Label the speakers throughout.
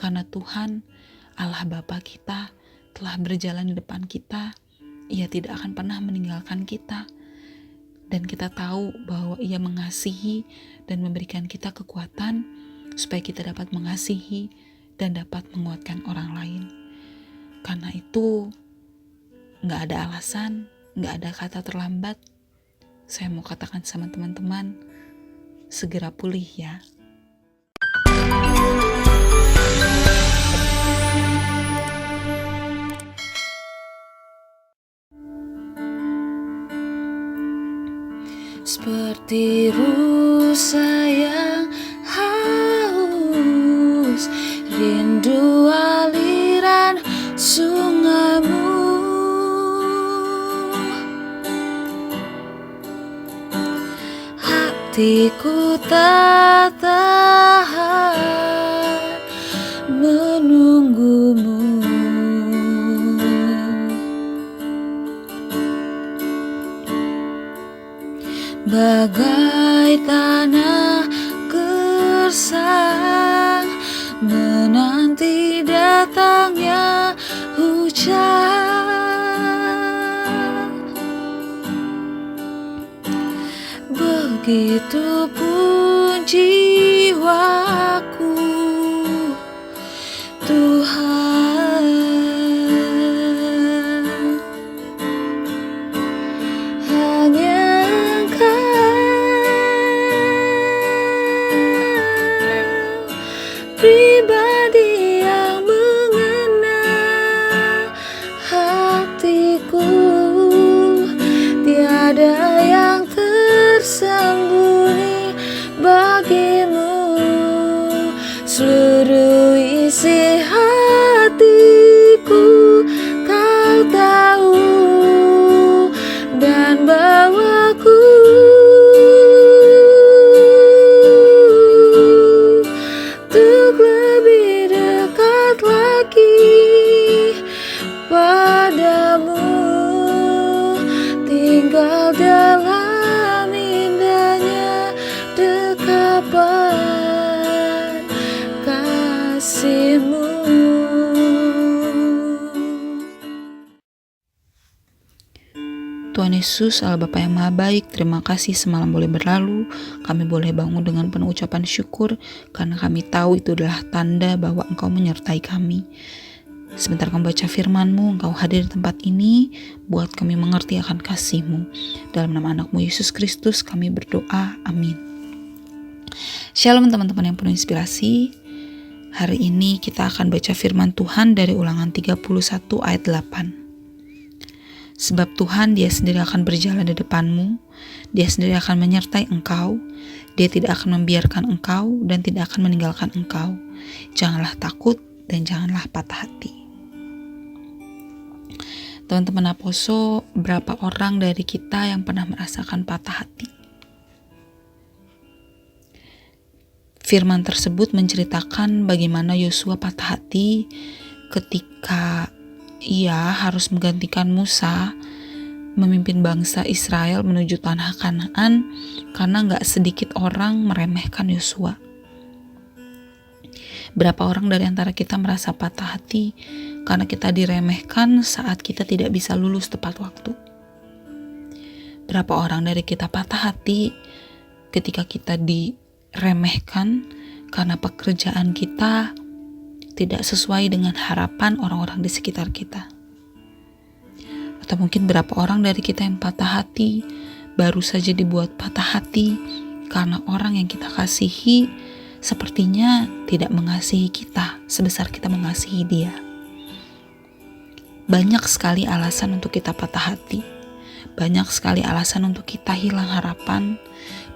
Speaker 1: Karena Tuhan, Allah Bapa kita, telah berjalan di depan kita. Ia tidak akan pernah meninggalkan kita. Dan kita tahu bahwa Ia mengasihi dan memberikan kita kekuatan supaya kita dapat mengasihi dan dapat menguatkan orang lain. Karena itu, gak ada alasan, gak ada kata terlambat. Saya mau katakan sama teman-teman, segera pulih ya. Seperti rusa yang haus, rindu aliran sungaimu. Hatiku tak tahan menunggumu. Bagai tanah gersang menanti datangnya hujan. Begitupun jiwaku, Tuhan. Hanya pribadi yang mengenal hatiku, tiada yang tersembunyi bagimu. Seluruh isi hatiku kau tahu, dan bawaku tinggal dalam indahnya dekapan kasih-Mu. Tuhan Yesus, Allah Bapa yang Maha Baik, terima kasih semalam boleh berlalu. Kami boleh bangun dengan penuh ucapan syukur, karena kami tahu itu adalah tanda bahwa Engkau menyertai kami. Sebentar kami baca firman-Mu, Engkau hadir di tempat ini, buat kami mengerti akan kasih-Mu. Dalam nama anak-Mu Yesus Kristus kami berdoa, amin. Shalom teman-teman yang penuh inspirasi. Hari ini kita akan baca firman Tuhan dari Ulangan 31 ayat 8. Sebab Tuhan, Dia sendiri akan berjalan di depan-Mu, Dia sendiri akan menyertai engkau, Dia tidak akan membiarkan engkau dan tidak akan meninggalkan engkau. Janganlah takut dan janganlah patah hati. Teman-teman Aposo, berapa orang dari kita yang pernah merasakan patah hati? Firman tersebut menceritakan bagaimana Yosua patah hati ketika ia harus menggantikan Musa memimpin bangsa Israel menuju tanah Kanaan, karena gak sedikit orang meremehkan Yosua. Berapa orang dari antara kita merasa patah hati karena kita diremehkan saat kita tidak bisa lulus tepat waktu? Berapa orang dari kita patah hati ketika kita diremehkan karena pekerjaan kita tidak sesuai dengan harapan orang-orang di sekitar kita? Atau mungkin berapa orang dari kita yang patah hati baru saja dibuat patah hati karena orang yang kita kasihi sepertinya tidak mengasihi kita sebesar kita mengasihi dia. Banyak sekali alasan untuk kita patah hati. Banyak sekali alasan untuk kita hilang harapan.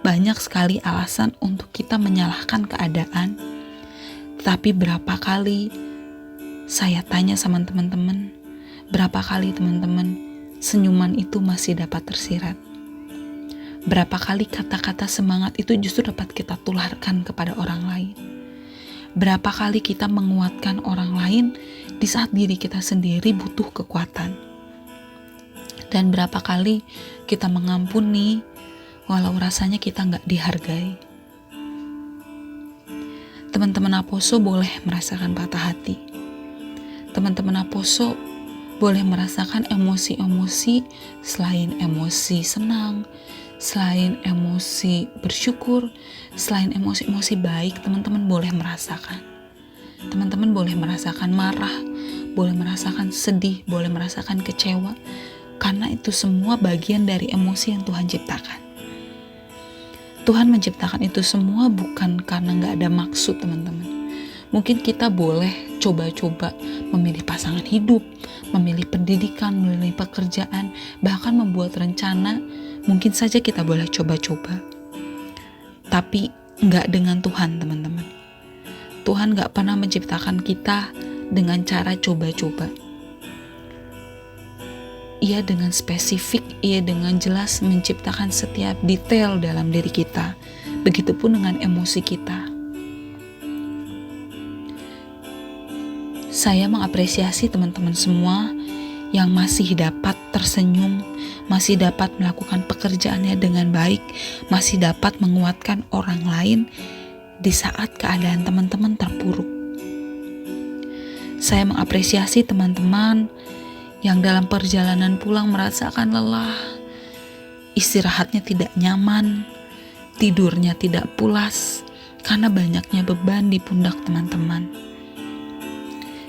Speaker 1: Banyak sekali alasan untuk kita menyalahkan keadaan. Tapi berapa kali saya tanya sama teman-teman, berapa kali teman-teman senyuman itu masih dapat tersirat? Berapa kali kata-kata semangat itu justru dapat kita tularkan kepada orang lain? Berapa kali kita menguatkan orang lain di saat diri kita sendiri butuh kekuatan? Dan berapa kali kita mengampuni walau rasanya kita gak dihargai? Teman-teman Aposo boleh merasakan patah hati. Teman-teman Aposo boleh merasakan emosi-emosi selain emosi senang, selain emosi bersyukur, selain emosi-emosi baik, teman-teman boleh merasakan. Teman-teman boleh merasakan marah, boleh merasakan sedih, boleh merasakan kecewa, karena itu semua bagian dari emosi yang Tuhan ciptakan. Tuhan menciptakan itu semua bukan karena gak ada maksud, teman-teman. Mungkin kita boleh coba-coba memilih pasangan hidup, memilih pendidikan, memilih pekerjaan, bahkan membuat rencana. Mungkin saja kita boleh coba-coba. Tapi gak dengan Tuhan, teman-teman. Tuhan gak pernah menciptakan kita dengan cara coba-coba. Ia dengan spesifik, ia dengan jelas menciptakan setiap detail dalam diri kita. Begitupun dengan emosi kita. Saya mengapresiasi teman-teman semua yang masih dapat tersenyum, masih dapat melakukan pekerjaannya dengan baik, masih dapat menguatkan orang lain di saat keadaan teman-teman terpuruk. Saya mengapresiasi teman-teman yang dalam perjalanan pulang merasakan lelah, istirahatnya tidak nyaman, tidurnya tidak pulas, karena banyaknya beban di pundak teman-teman.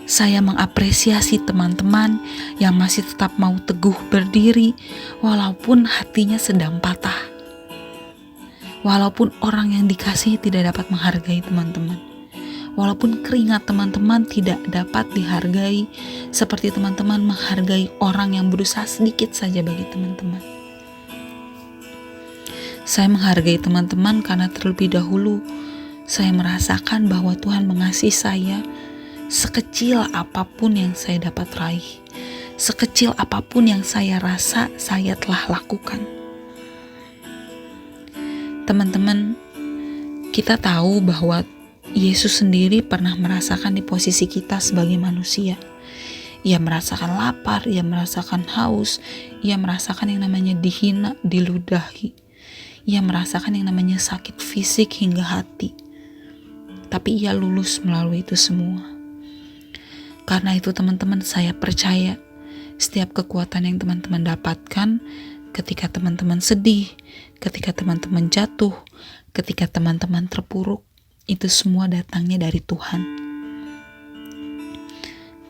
Speaker 1: Saya mengapresiasi teman-teman yang masih tetap mau teguh berdiri, walaupun hatinya sedang patah. Walaupun orang yang dikasihi tidak dapat menghargai teman-teman. Walaupun keringat teman-teman tidak dapat dihargai seperti teman-teman menghargai orang yang berusaha sedikit saja bagi teman-teman. Saya menghargai teman-teman karena terlebih dahulu saya merasakan bahwa Tuhan mengasihi saya sekecil apapun yang saya dapat raih, sekecil apapun yang saya rasa saya telah lakukan. Teman-teman, kita tahu bahwa Yesus sendiri pernah merasakan di posisi kita sebagai manusia. Ia merasakan lapar, ia merasakan haus, ia merasakan yang namanya dihina, diludahi. Ia merasakan yang namanya sakit fisik hingga hati. Tapi ia lulus melalui itu semua. Karena itu teman-teman, saya percaya setiap kekuatan yang teman-teman dapatkan ketika teman-teman sedih, ketika teman-teman jatuh, ketika teman-teman terpuruk, itu semua datangnya dari Tuhan.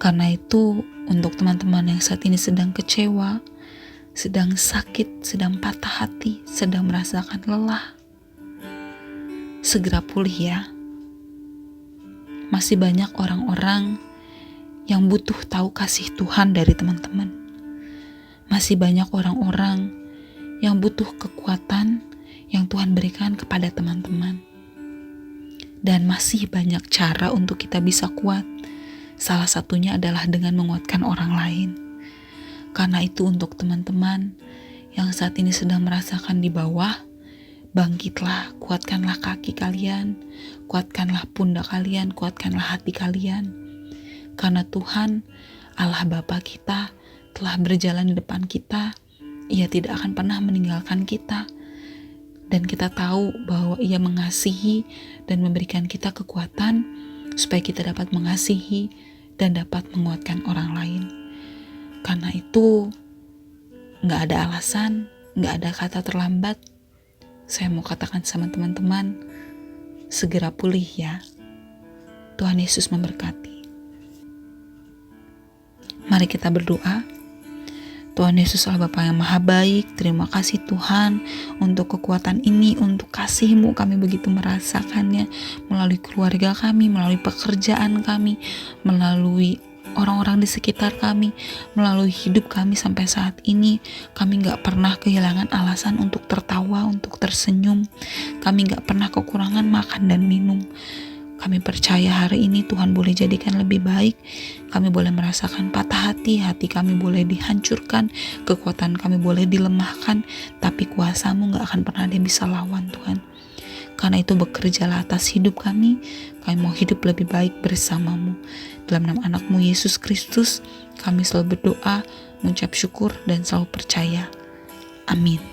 Speaker 1: Karena itu, untuk teman-teman yang saat ini sedang kecewa, sedang sakit, sedang patah hati, sedang merasakan lelah, segera pulih ya. Masih banyak orang-orang yang butuh tahu kasih Tuhan dari teman-teman. Masih banyak orang-orang yang butuh kekuatan yang Tuhan berikan kepada teman-teman. Dan masih banyak cara untuk kita bisa kuat. Salah satunya adalah dengan menguatkan orang lain. Karena itu untuk teman-teman yang saat ini sedang merasakan di bawah, bangkitlah, kuatkanlah kaki kalian, kuatkanlah pundak kalian, kuatkanlah hati kalian. Karena Tuhan, Allah Bapa kita, telah berjalan di depan kita. Ia tidak akan pernah meninggalkan kita. Dan kita tahu bahwa Ia mengasihi dan memberikan kita kekuatan supaya kita dapat mengasihi dan dapat menguatkan orang lain. Karena itu gak ada alasan, gak ada kata terlambat. Saya mau katakan sama teman-teman, segera pulih ya. Tuhan Yesus memberkati. Mari kita berdoa. Tuhan Yesus Allah Bapa yang Maha Baik, terima kasih Tuhan untuk kekuatan ini, untuk kasih-Mu kami begitu merasakannya melalui keluarga kami, melalui pekerjaan kami, melalui orang-orang di sekitar kami, melalui hidup kami sampai saat ini. Kami gak pernah kehilangan alasan untuk tertawa, untuk tersenyum. Kami gak pernah kekurangan makan dan minum. Kami percaya hari ini Tuhan boleh jadikan lebih baik. Kami boleh merasakan patah hati, hati kami boleh dihancurkan, kekuatan kami boleh dilemahkan, tapi kuasa-Mu gak akan pernah ada yang bisa lawan Tuhan. Karena itu bekerjalah atas hidup kami mau hidup lebih baik bersama-Mu. Dalam nama anak-Mu Yesus Kristus, kami selalu berdoa, mengucap syukur dan selalu percaya. Amin.